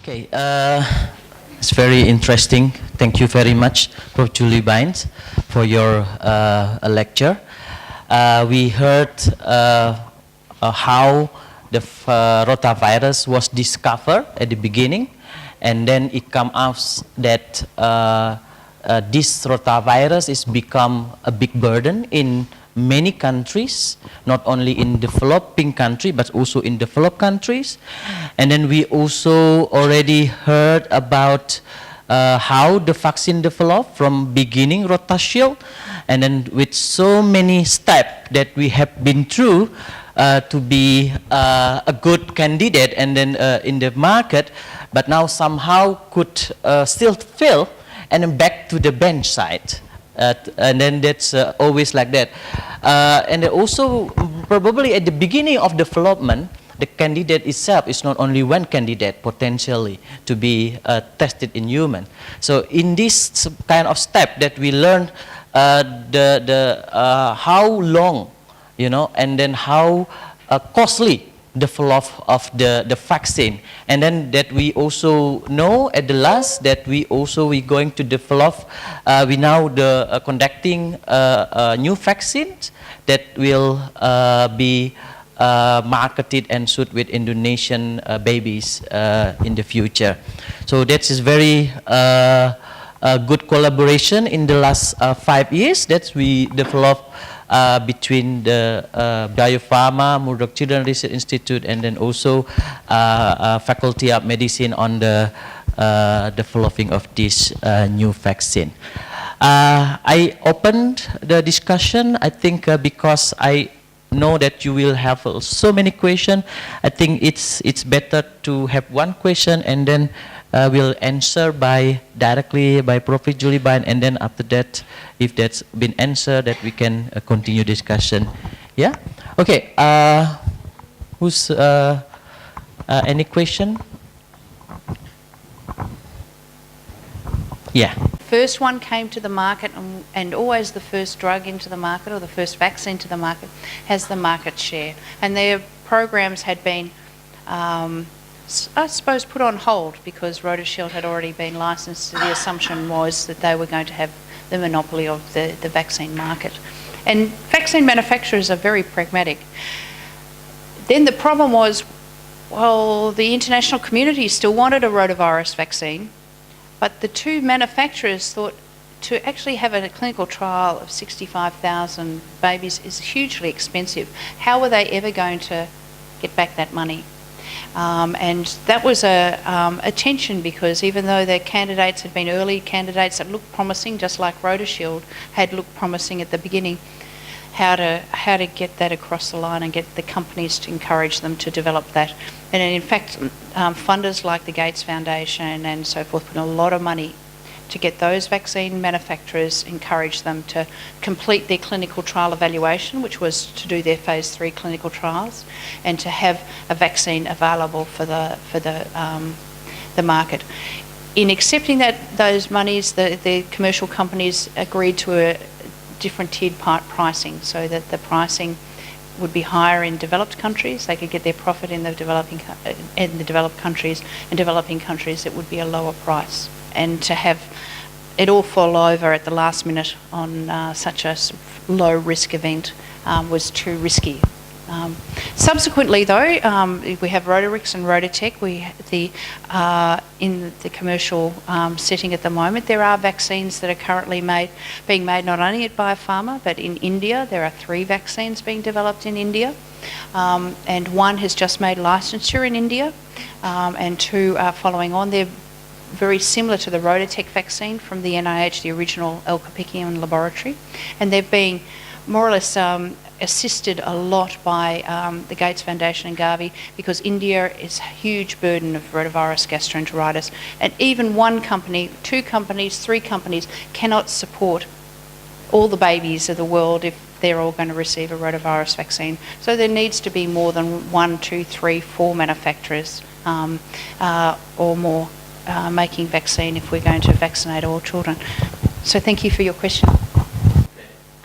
Okay, it's very interesting. Thank you very much, Prof. Julie Bynes, for your lecture. We heard how the rotavirus was discovered at the beginning, and then it comes out that this rotavirus is become a big burden in many countries, not only in developing countries but also in developed countries. And then we also already heard about how the vaccine developed from beginning RotaShield, and then with so many steps that we have been through to be a good candidate and then in the market, but now somehow could still fail and then back to the bench side. And then that's always like that. And also probably at the beginning of development, the candidate itself is not only one candidate potentially to be tested in human. So in this kind of step that we learn how long, you know, and then how costly develop of the vaccine, and then that we also know at the last that we going to develop we now conducting new vaccines that will be marketed and suit with Indonesian babies in the future. So that is very good collaboration in the last 5 years that we developed between the Biopharma, Murdoch Children Research Institute, and then also Faculty of Medicine on the developing of this new vaccine. I opened the discussion, I think, because I know that you will have so many questions. I think it's better to have one question and then we'll answer directly by Prof. Julie Bynes, and then after that, if that's been answered, that we can continue discussion. Yeah. Okay. Who's any question? Yeah. First one came to the market, and always the first drug into the market or the first vaccine to the market has the market share. And their programs had been, I suppose, put on hold because RotaShield had already been licensed. So the assumption was that they were going to have the monopoly of the vaccine market. And vaccine manufacturers are very pragmatic. Then the problem was, well, the international community still wanted a rotavirus vaccine, but the two manufacturers thought to actually have a clinical trial of 65,000 babies is hugely expensive. How were they ever going to get back that money? And that was a tension, because even though the candidates had been early candidates that looked promising, just like RotaShield had looked promising at the beginning, how to get that across the line and get the companies to encourage them to develop that. And in fact, funders like the Gates Foundation and so forth put a lot of money to get those vaccine manufacturers, encourage them to complete their clinical trial evaluation, which was to do their phase 3 clinical trials, and to have a vaccine available for the market. In accepting those monies, the commercial companies agreed to a different tiered pricing, so that the pricing would be higher in developed countries. They could get their profit in the developed countries, and developing countries it would be a lower price. And to have it all fall over at the last minute on such a low risk event was too risky. Subsequently, though, we have Rotarix and Rotatech. In the commercial setting at the moment, there are vaccines that are currently being made not only at Biopharma, but in India. There are 3 vaccines being developed in India, and one has just made licensure in India, and 2 are following on. They're very similar to the Rotatech vaccine from the NIH, the original El Capitan laboratory, and they've been more or less assisted a lot by the Gates Foundation and Gavi, because India is a huge burden of rotavirus gastroenteritis, and even one company, 2 companies, 3 companies cannot support all the babies of the world if they're all going to receive a rotavirus vaccine. So there needs to be more than 1, 2, 3, 4 manufacturers or more making vaccine if we're going to vaccinate all children. So thank you for your question.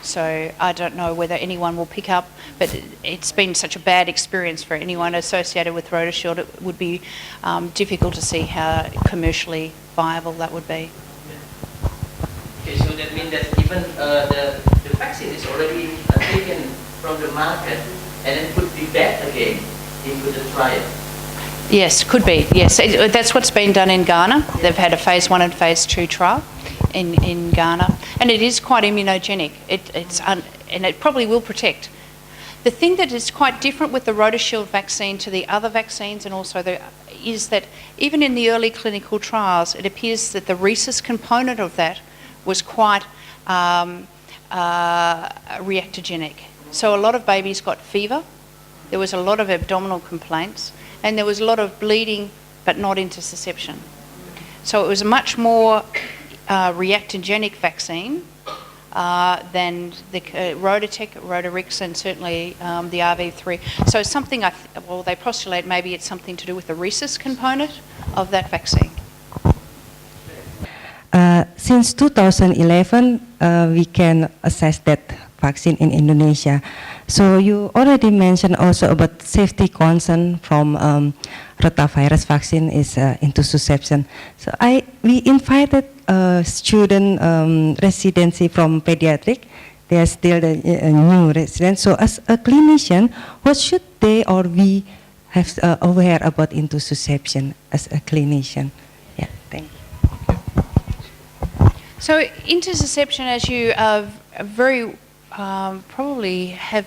So I don't know whether anyone will pick up, but it's been such a bad experience for anyone associated with RotaShield. It would be difficult to see how commercially viable that would be. Okay, so that means that even the vaccine is already taken from the market and then could be back again into the trial. Yes, could be. Yes, that's what's been done in Ghana. They've had a phase 1 and phase 2 trial in Ghana, and it is quite immunogenic. And it probably will protect. The thing that is quite different with the RotaShield vaccine to the other vaccines, and also is that even in the early clinical trials, it appears that the rhesus component of that was quite reactogenic. So a lot of babies got fever. There was a lot of abdominal complaints, and there was a lot of bleeding, but not intussusception. So it was a much more reactogenic vaccine than the Rotatec, Rotarix, and certainly the RV3. So something, they postulate maybe it's something to do with the rhesus component of that vaccine. Since 2011, we can assess that vaccine in Indonesia. So you already mentioned also about safety concern from rotavirus vaccine is intussusception. So we invited student residency from pediatric. They are still the new residents. So as a clinician, what should they or we have aware about intussusception as a clinician? Yeah, thank you. So intussusception, as you very probably have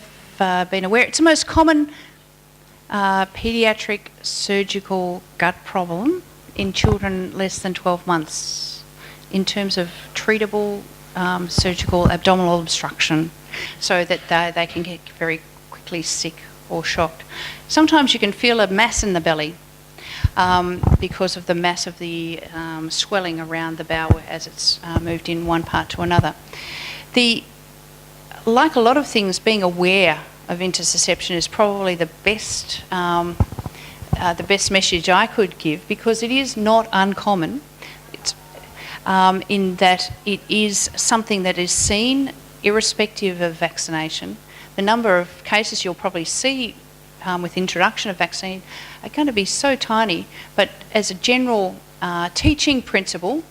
been aware, it's the most common pediatric surgical gut problem in children less than 12 months in terms of treatable surgical abdominal obstruction, so that they can get very quickly sick or shocked. Sometimes you can feel a mass in the belly because of the mass of the swelling around the bowel as it's moved in one part to another. Like a lot of things, being aware of intussusception is probably the best message I could give, because it is not uncommon. It's in that it is something that is seen irrespective of vaccination. The number of cases you'll probably see with introduction of vaccine are going to be so tiny, but as a general teaching principle,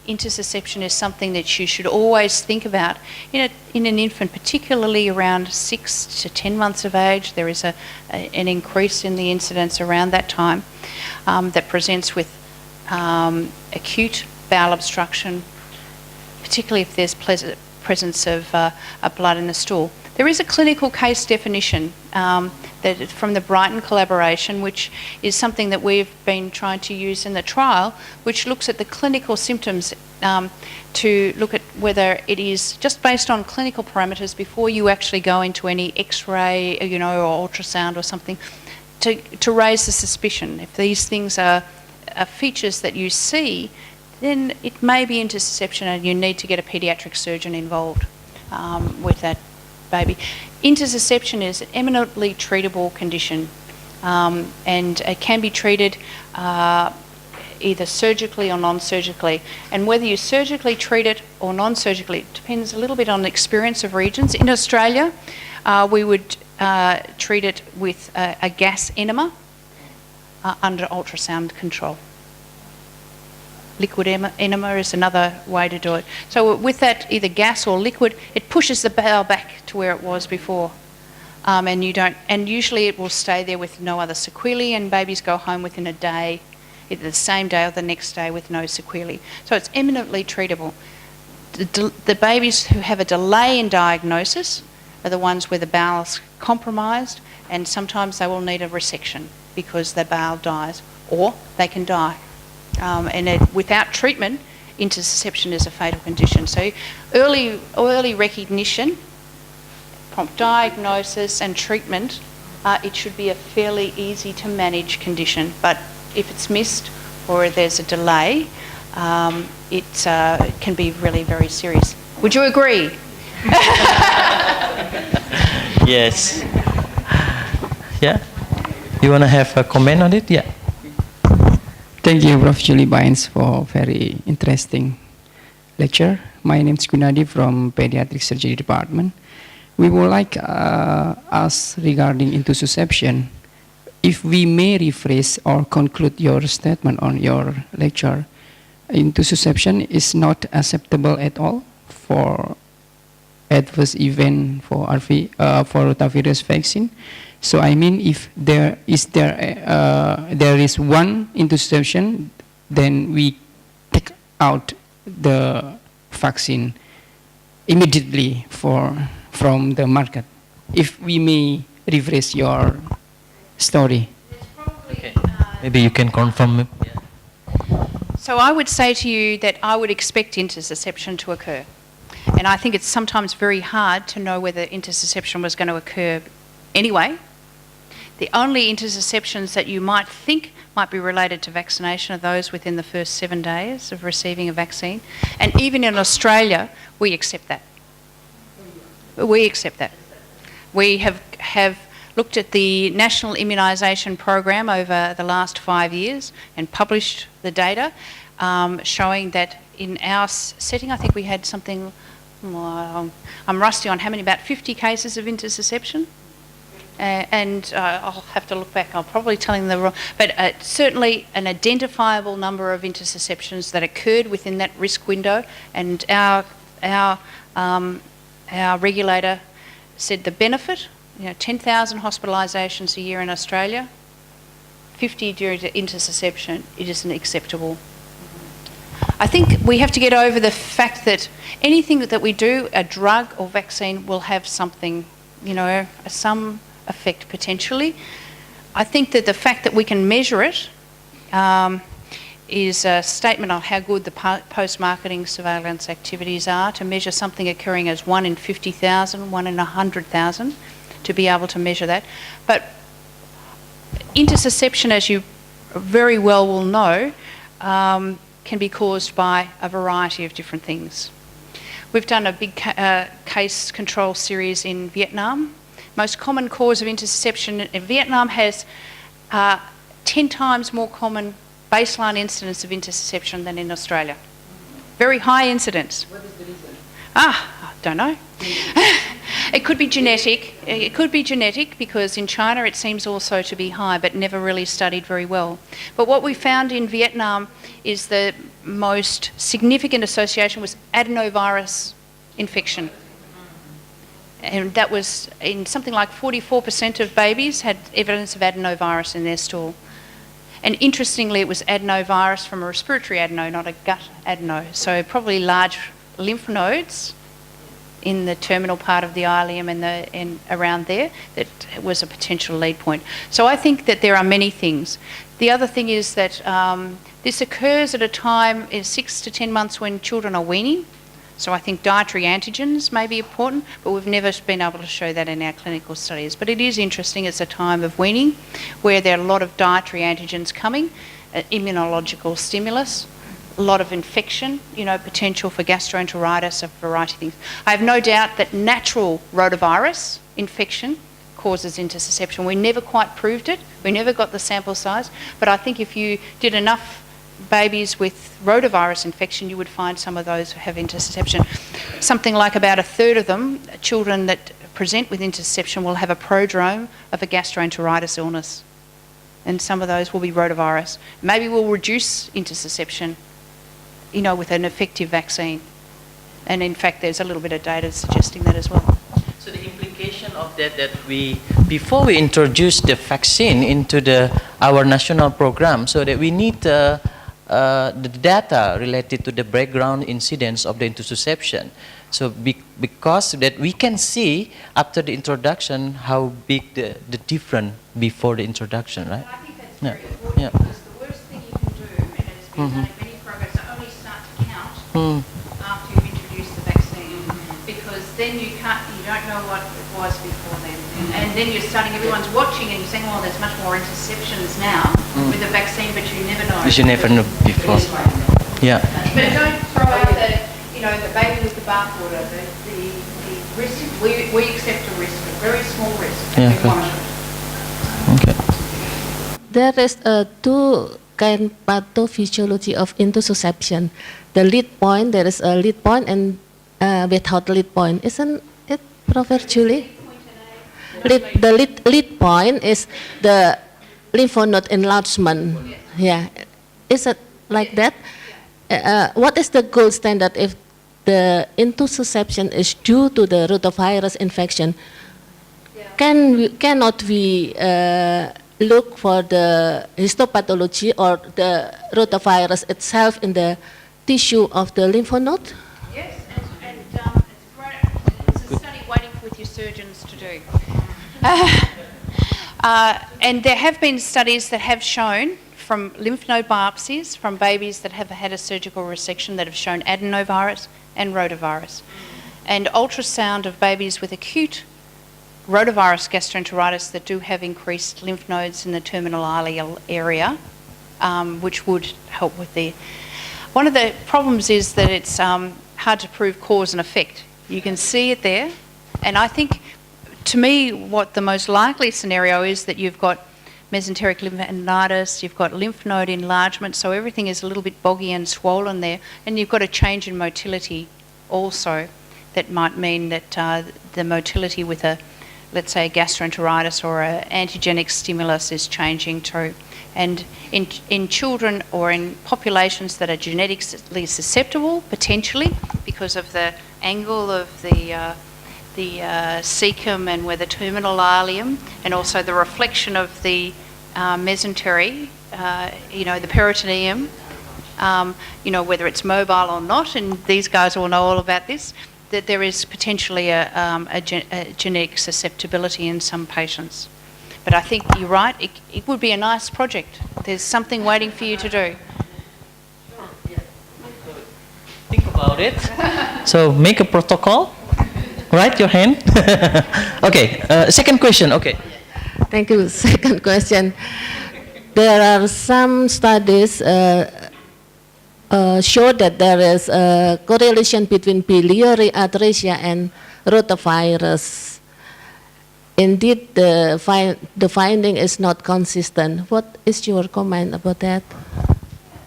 intussusception is something that you should always think about in an infant, particularly around 6 to 10 months of age. There is an increase in the incidence around that time that presents with acute bowel obstruction, particularly if there's presence of blood in the stool. There is a clinical case definition that from the Brighton collaboration, which is something that we've been trying to use in the trial, which looks at the clinical symptoms to look at whether it is just based on clinical parameters before you actually go into any X-ray, or ultrasound or something, to raise the suspicion. If these things are features that you see, then it may be intussusception and you need to get a paediatric surgeon involved with that baby. Intussusception is an eminently treatable condition, and it can be treated either surgically or non-surgically. And whether you surgically treat it or non-surgically, it depends a little bit on the experience of regions. In Australia, we would treat it with a gas enema under ultrasound control. Liquid enema is another way to do it. So with that, either gas or liquid, it pushes the bowel back to where it was before, and usually it will stay there with no other sequelae, and babies go home within a day, either the same day or the next day, with no sequelae. So it's eminently treatable. The babies who have a delay in diagnosis are the ones where the bowel's compromised, and sometimes they will need a resection because the bowel dies, or they can die. Without treatment, intussusception is a fatal condition. So early recognition, prompt diagnosis and treatment, it should be a fairly easy to manage condition. But if it's missed or there's a delay, it can be really very serious. Would you agree? Yes. Yeah? You want to have a comment on it? Yeah. Thank you, Prof. Julie Bynes, for very interesting lecture. My name is Gunadi from Pediatric Surgery Department. We would like ask regarding intussusception. If we may rephrase or conclude your statement on your lecture, intussusception is not acceptable at all for adverse event for rotavirus vaccine. So I mean, if there is one intussusception, then we take out the vaccine immediately from the market. If we may rephrase your story. Okay. Maybe you can confirm it. So I would say to you that I would expect intussusception to occur. And I think it's sometimes very hard to know whether intussusception was going to occur anyway. The only intussusceptions that you might think might be related to vaccination are those within the first 7 days of receiving a vaccine. And even in Australia, we accept that. We accept that. We have looked at the National Immunisation Program over the last 5 years and published the data showing that in our setting, I think we had something, I'm rusty on how many, about 50 cases of intussusception. And I'll have to look back, I'm probably telling the wrong, but certainly an identifiable number of intussusceptions that occurred within that risk window, and our regulator said the benefit, 10,000 hospitalisations a year in Australia, 50 due to intussusception, it isn't acceptable. I think we have to get over the fact that anything that we do, a drug or vaccine, will have something, some effect potentially. I think that the fact that we can measure it is a statement of how good the post-marketing surveillance activities are, to measure something occurring as 1 in 50,000, 1 in 100,000, to be able to measure that. But intussusception, as you very well will know, can be caused by a variety of different things. We've done a big case control series in Vietnam. Most common cause of intussusception in Vietnam has 10 times more common baseline incidence of intussusception than in Australia. Very high incidence. What is the reason? I don't know. It could be genetic. It could be genetic because in China it seems also to be high, but never really studied very well. But what we found in Vietnam is the most significant association was adenovirus infection. And that was in something like 44% of babies had evidence of adenovirus in their stool. And interestingly, it was adenovirus from a respiratory adeno, not a gut adeno. So probably large lymph nodes in the terminal part of the ileum and around there, that was a potential lead point. So I think that there are many things. The other thing is that this occurs at a time in 6 to 10 months when children are weaning. So I think dietary antigens may be important, but we've never been able to show that in our clinical studies. But it is interesting, it's a time of weaning where there are a lot of dietary antigens coming, immunological stimulus, a lot of infection, potential for gastroenteritis, a variety of things. I have no doubt that natural rotavirus infection causes intussusception. We never quite proved it. We never got the sample size. But I think if you did enough babies with rotavirus infection, you would find some of those who have intussusception. Something like about 1/3 of them, children that present with intussusception, will have a prodrome of a gastroenteritis illness. And some of those will be rotavirus. Maybe we'll reduce intussusception, with an effective vaccine. And in fact, there's a little bit of data suggesting that as well. So the implication of that before we introduce the vaccine into our national program, so that we need the data related to the background incidence of the intussusception. So because that we can see after the introduction how big the difference before the introduction, right? I think that's very important because the worst thing you can do, and it's been done in many programs, to only start to count after you've introduced the vaccine, because then you don't know what it was before then. And then you're starting, everyone's watching and you're saying, well, there's much more interceptions now with the vaccine, but you never know. You never know before. Yeah. But don't throw out the baby with the bathwater. The risk, we accept a risk, a very small risk. Yeah, We monitor it. Okay. There is two kind pathophysiology of intussusception. The lead point, there is a lead point and without lead point. Isn't it, Professor Julie? The lead point is the lymph node enlargement. Yeah, is it like that? What is the gold standard if the intussusception is due to the rotavirus infection? Cannot we look for the histopathology or the rotavirus itself in the tissue of the lymph node? Yes, and it's a study waiting with your surgeons to do. And there have been studies that have shown from lymph node biopsies from babies that have had a surgical resection that have shown adenovirus and rotavirus. And ultrasound of babies with acute rotavirus gastroenteritis that do have increased lymph nodes in the terminal ileal area, which would help with the... One of the problems is that it's hard to prove cause and effect. You can see it there, and I think, to me, what the most likely scenario is that you've got mesenteric lymphadenitis, you've got lymph node enlargement, so everything is a little bit boggy and swollen there, and you've got a change in motility also that might mean that the motility with a, let's say, a gastroenteritis or an antigenic stimulus is changing too. And in children or in populations that are genetically susceptible, potentially, because of the angle of the cecum and where the terminal ileum, and also the reflection of the mesentery, the peritoneum, whether it's mobile or not, and these guys all know all about this, that there is potentially a genetic susceptibility in some patients. But I think you're right, it would be a nice project. There's something waiting for you to do. Think about it. So make a protocol. Right, your hand. Okay, second question, okay. Thank you. Second question. There are some studies show that there is a correlation between biliary atresia and rotavirus. Indeed, the finding is not consistent. What is your comment about that?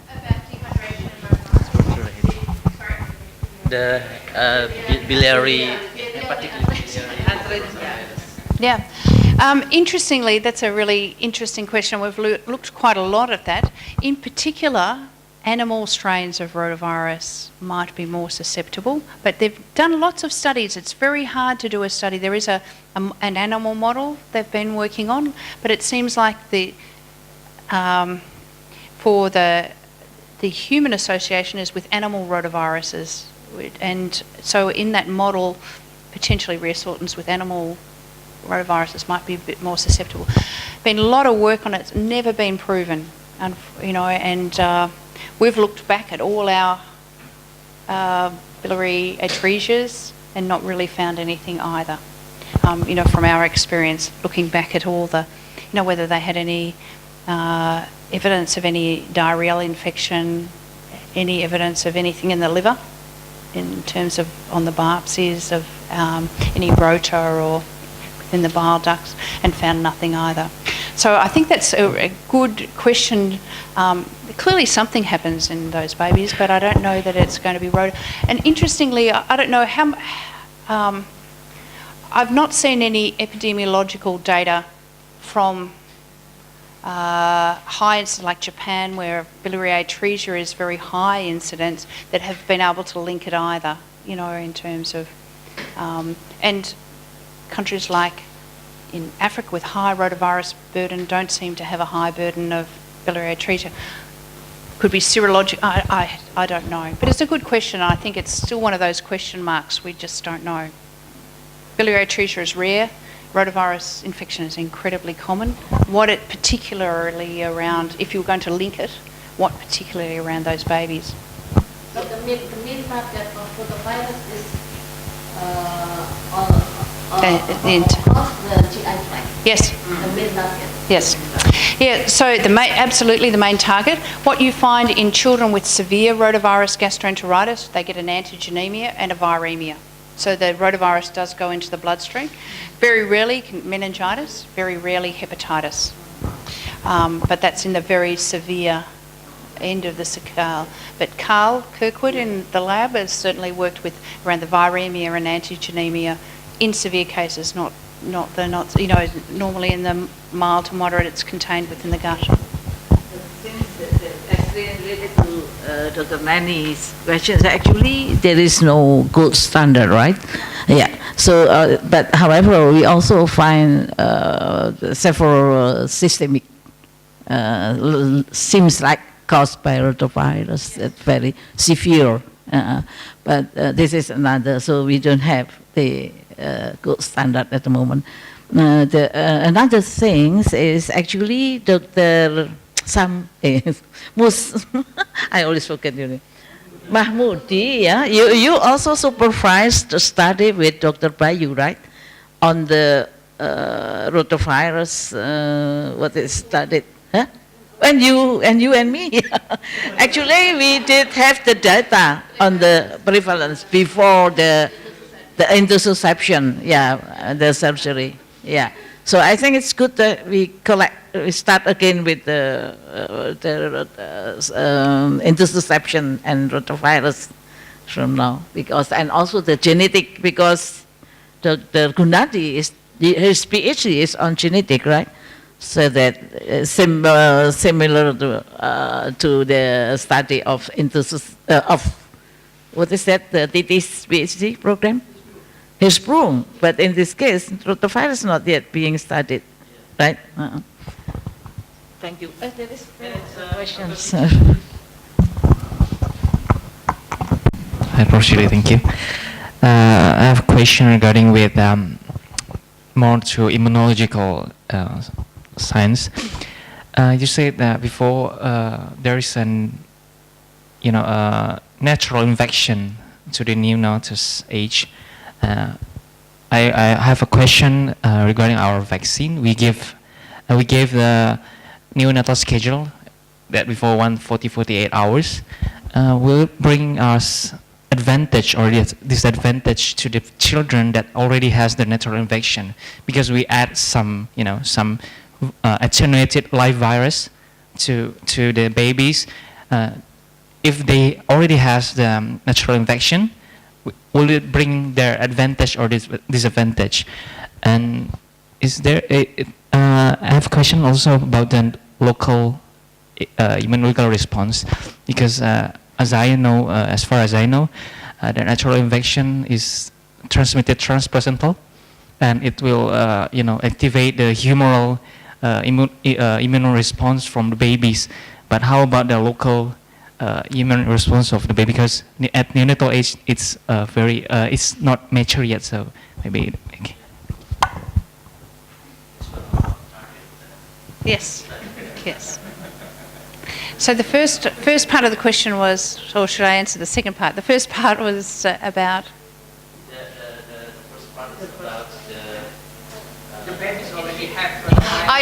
About dehydration and The biliary, yeah. Interestingly, that's a really interesting question. We've looked quite a lot at that. In particular, animal strains of rotavirus might be more susceptible, but they've done lots of studies. It's very hard to do a study. There is an animal model they've been working on, but it seems like for the human association is with animal rotaviruses, and so in that model, potentially reassortants with animal rotaviruses might be a bit more susceptible. Been a lot of work on it. It's never been proven, and we've looked back at all our biliary atresias and not really found anything either. From our experience, looking back at all the, whether they had any evidence of any diarrheal infection, any evidence of anything in the liver, in terms of on the biopsies of any rota or within the bile ducts, and found nothing either. So I think that's a good question. Clearly something happens in those babies, but I don't know that it's going to be rota. And interestingly, I don't know how... I've not seen any epidemiological data from high incidence, like Japan, where biliary atresia is very high incidence, that have been able to link it either, in terms of... and countries like in Africa with high rotavirus burden don't seem to have a high burden of biliary atresia. Could be serologic, I don't know. But it's a good question. I think it's still one of those question marks. We just don't know. Biliary atresia is rare. Rotavirus infection is incredibly common. What it particularly around, if you were going to link it, what particularly around those babies? So the main target of rotavirus is across the GI tract. Yes. The main target. Yes. Yeah, so absolutely the main target. What you find in children with severe rotavirus gastroenteritis, they get an antigenemia and a viremia. So the rotavirus does go into the bloodstream. Very rarely meningitis, very rarely hepatitis. But that's in the very severe end of the scale. But Carl Kirkwood in the lab has certainly worked with around the viremia and antigenemia in severe cases, normally in the mild to moderate, it's contained within the gut. Related to Dr. Nani's questions, actually there is no gold standard, right? Yeah. So, but however, we also find several systemic seems like caused by rotavirus that's very severe. But this is another. So we don't have the gold standard at the moment. Another thing is actually Dr. Sam, I always forget your name. Mahmoudi, yeah, you also supervised the study with Dr. Bayu, right? On the rotavirus, what is studied, huh? And you and me. Actually, we did have the data on the prevalence before the interception, yeah, the surgery, yeah. So I think it's good that we start again with the interception and rotavirus from now, because, and also the genetic, because Dr. Gunadi his PhD is on genetic, right? So that similar to the study of what is that, the DT's PhD program? His broom, but in this case, rotavirus is not yet being studied, right? Thank you. There is questions. Hi, Professor, thank you. I have a question regarding with more to immunological science. You said that before there is an natural infection to the neonatal age. I have a question regarding our vaccine. We gave the neonatal schedule that before 48 hours. Will it bring us advantage or disadvantage to the children that already has the natural infection, because we add some attenuated live virus to the babies? If they already has the natural infection, will it bring their advantage or disadvantage? And is there I have a question also about the local immunological response, because as far as I know, the natural infection is transmitted transplacental, and it will activate the humoral immune response from the babies. But how about the local immune response of the baby? Because at neonatal age, it's it's not mature yet. So maybe. Okay. Yes. So the first part of the question was, or should I answer the second part? The first part was about. The first part is about The babies already have. Oh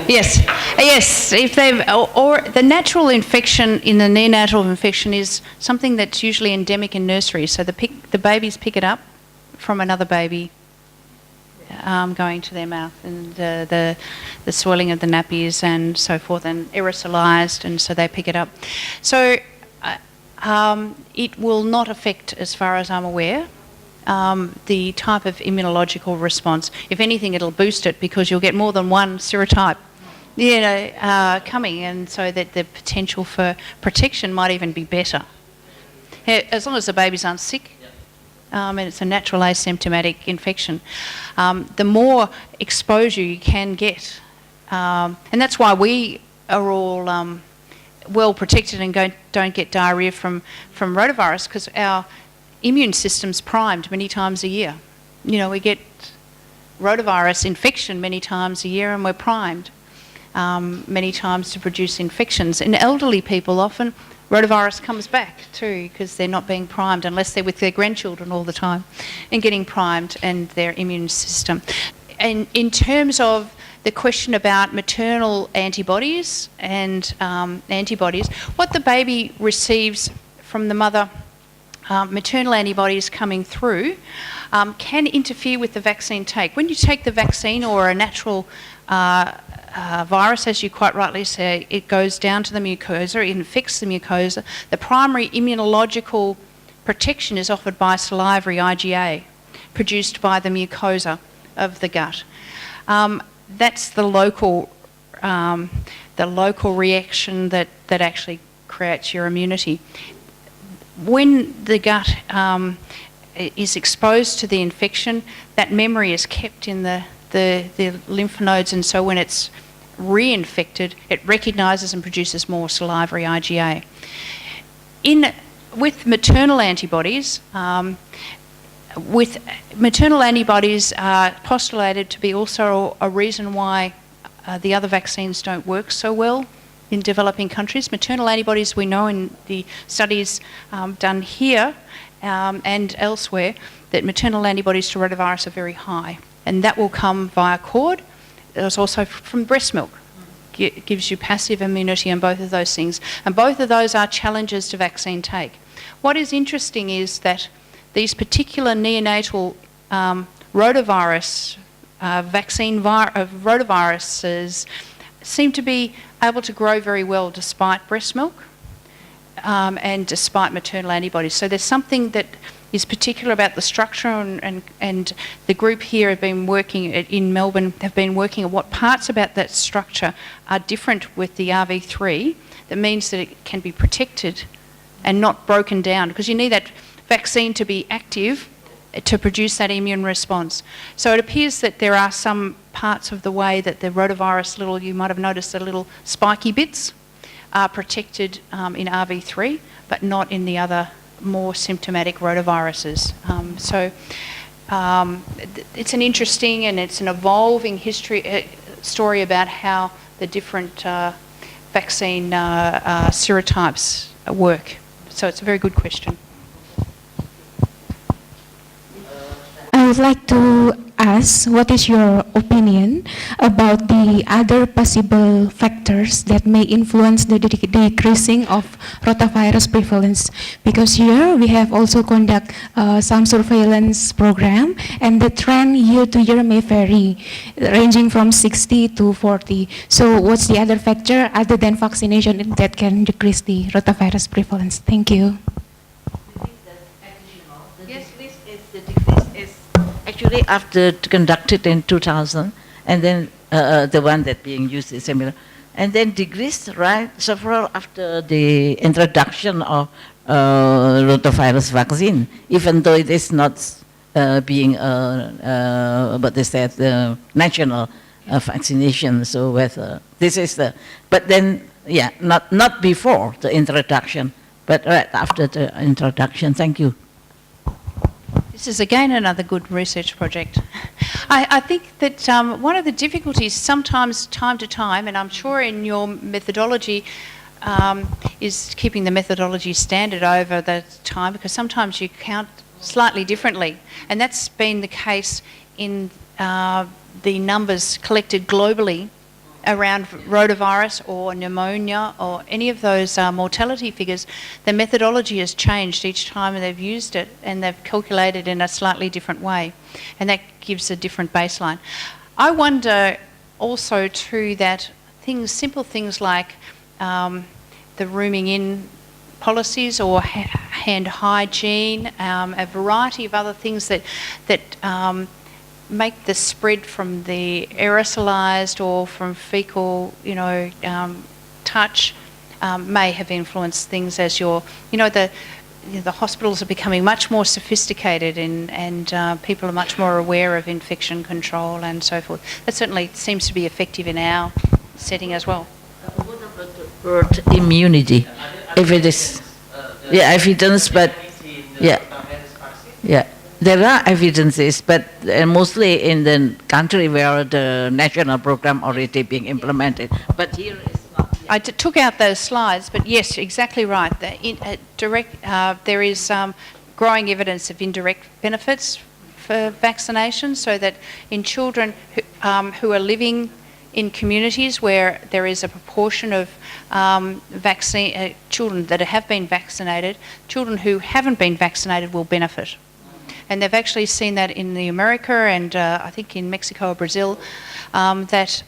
yes. If they've or the natural infection in the neonatal infection is something that's usually endemic in nurseries. So the babies pick it up from another baby. Going to their mouth, and the swelling of the nappies and so forth, and aerosolized, and so they pick it up. So it will not affect, as far as I'm aware, the type of immunological response. If anything, it'll boost it, because you'll get more than one serotype, coming, and so that the potential for protection might even be better, as long as the babies aren't sick. And it's a natural asymptomatic infection. The more exposure you can get, and that's why we are all well protected and don't get diarrhoea from rotavirus, because our immune system's primed many times a year. We get rotavirus infection many times a year, and we're primed many times to produce infections. In elderly people, often rotavirus comes back too, because they're not being primed unless they're with their grandchildren all the time and getting primed, and their immune system. And in terms of the question about maternal antibodies and antibodies, what the baby receives from the mother, maternal antibodies coming through, can interfere with the vaccine take. When you take the vaccine or a natural virus, as you quite rightly say, it goes down to the mucosa, it infects the mucosa. The primary immunological protection is offered by salivary IgA, produced by the mucosa of the gut. That's the local reaction that actually creates your immunity. When the gut is exposed to the infection, that memory is kept in the lymph nodes, and so when it's reinfected, it recognises and produces more salivary IgA. With maternal antibodies, are postulated to be also a reason why the other vaccines don't work so well in developing countries. Maternal antibodies, we know in the studies done here and elsewhere, that maternal antibodies to rotavirus are very high, and that will come via cord. There's also from breast milk. It gives you passive immunity on both of those things, and both of those are challenges to vaccine take. What is interesting is that these particular neonatal rotavirus rotaviruses seem to be able to grow very well despite breast milk and despite maternal antibodies. So there's something that is particular about the structure, and the group here have been working in Melbourne, have been working on what parts about that structure are different with the RV3 that means that it can be protected and not broken down, because you need that vaccine to be active to produce that immune response. So it appears that there are some parts of the way that the rotavirus you might have noticed the little spiky bits are protected in RV3, but not in the other more symptomatic rotaviruses. It's an interesting and it's an evolving story about how the different vaccine serotypes work. So it's a very good question. I would like to ask, what is your opinion about the other possible factors that may influence the decreasing of rotavirus prevalence? Because here we have also conduct some surveillance program, and the trend year to year may vary, ranging from 60 to 40. So what's the other factor other than vaccination that can decrease the rotavirus prevalence? Thank you. Actually, after conducted in 2000, and then the one that being used is similar, and then decreased, right, several after the introduction of rotavirus vaccine, even though it is not being what they said, national vaccination. So whether this is the, but then yeah, not before the introduction, but right after the introduction. Thank you. This is again another good research project. I think that one of the difficulties sometimes time to time, and I'm sure in your methodology, is keeping the methodology standard over the time, because sometimes you count slightly differently, and that's been the case in the numbers collected globally around rotavirus or pneumonia or any of those mortality figures. The methodology has changed each time they've used it, and they've calculated in a slightly different way, and that gives a different baseline. I wonder also too that simple things like the rooming in policies or hand hygiene, a variety of other things that make the spread from the aerosolized or from fecal, touch may have influenced things as the hospitals are becoming much more sophisticated and people are much more aware of infection control and so forth. That certainly seems to be effective in our setting as well. What about herd immunity? If it is, evidence, but there are evidences, but mostly in the country where the national program already being implemented. But here it's not yet. I took out those slides, but yes, exactly right. There is growing evidence of indirect benefits for vaccination, so that in children who are living in communities where there is a proportion of children that have been vaccinated, children who haven't been vaccinated will benefit. And they've actually seen that in America and I think in Mexico or Brazil, that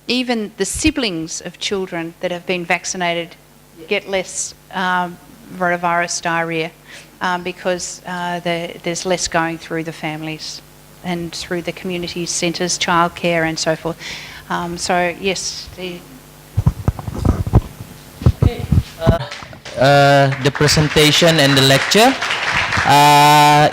even the siblings of children that have been vaccinated get less rotavirus diarrhea because there's less going through the families and through the community centres, childcare and so forth. So yes, the presentation and the lecture.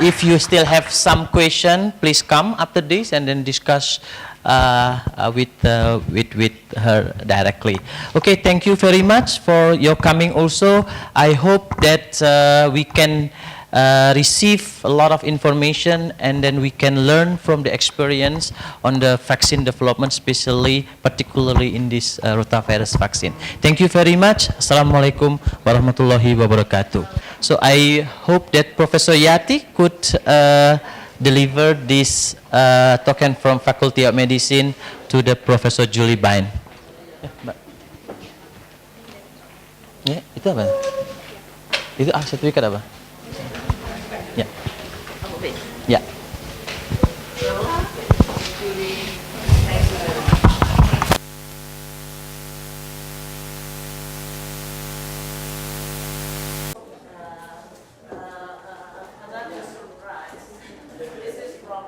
If you still have some question, please come after this and then discuss with her directly. Okay, thank you very much for your coming also. I hope that we can receive a lot of information and then we can learn from the experience on the vaccine development, particularly in this rotavirus vaccine. Thank you very much. Assalamualaikum warahmatullahi wabarakatuh. So I hope that Professor Yati could deliver this token from Faculty of Medicine to the Professor Julie Bain. Ya, Mbak. Ya, itu apa? Itu sertifikat apa? Ya. Ya. This is from